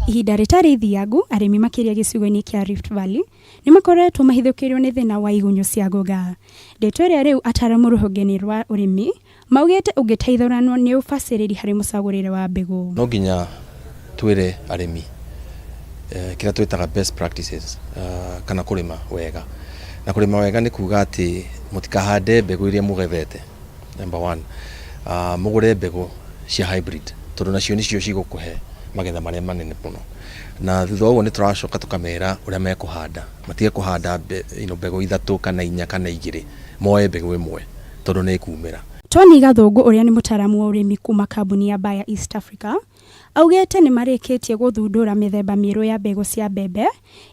Ihinda ritari thiangu arimi makiria gicigo-ini kia Rift Valley ni makoretwo mahithukirio ni thina wa igunyu cia ngoga. Ndeto iria riu ataramu ruhongeni rwa urimi maugite ungiteithanwa ni ubaciriri hari mucagurire wa mbegu. No nginya twire arimi kira twitaga best practices kana kurima wega. Na kurima wega ni kuga ati mutikahande mbegu iria mugethete. Number 1, mugure mbegu cia hybrid tondu nacio nicio cigukuhe magetha maria manene muno. Na thutha uguo ni turacoka tukamera uria mekuhanda matige kuhanda mbegu ithatu kana inya kana igiri, moe mbegu imwe tondu ni ikumira. Tony Gathungu uria ni mutaramu wa urimi kuma kambuni ya Bayer East Africa augete ni marikitie guthundura mithemba miru ya mbegu cia mbembe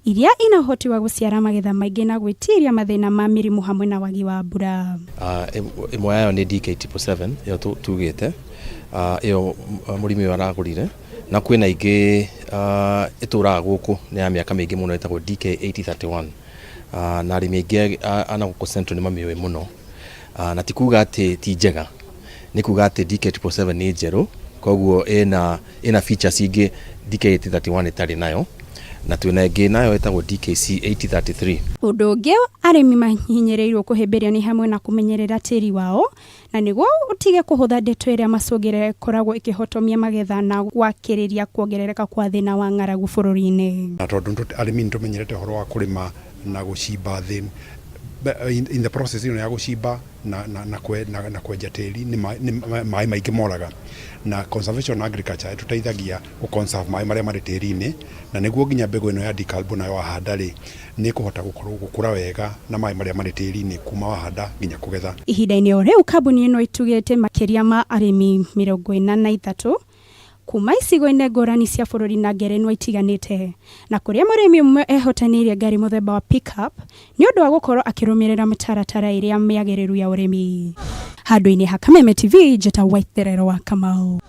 iria ina uhoti wa guciara magetha maingi na gwitiria mathina ma mirimu hamwe na wagi wa mbura. Imwe yayo ni DK7 yo tugite iyo murimi waragurire na kwina ingi ituraga guku ni ya miaka mingi muno itagwo DK8031 na arimi ingi ana guku central ni mamiwe muno na tikuga ati ti njega ni kuga ati DK7 ni njeru koguo ina features ingi DK8031 itari nayo na twina ingi nayo itagwo DKC8033. Undu ungi arimi mahinyereirwo kuhimbiria ni hamwe na kumenyerera tiri wao na niguo utige kuhutha ndeto iria macungire koragwo ikihotomia magetha na gwakiriria kuongerereka kwa thina wa ng'aragu bururi-ini. Na tondu arimi nitumenyerete horo wa kurima na gucimba thi in the process ya gucimba na kwenja tiri ni mai maingi moraga na conservation agriculture tuteithagia ku conserve mai maria mari tiri-ini na niguo nginya mbegu ino ya decalb na wahanda ri ni kuhota gukura wega na mai maria mari tiri-ini kuma wahanda nginya kugetha. Ihinda-ini o riu kambuni ino itugite makiria ma arimi 43 kuma icigo-ini ngurani cia bururi na ngerenwa itiganite na kuria murimi umwe ehotanirie ngari muthemba wa pickup ni undu wa gukorwo akirumirira mitaratara iria miagiriru ya urimi. Handu-ini ha Kameme TV, Jeta White Terero wa Kamau.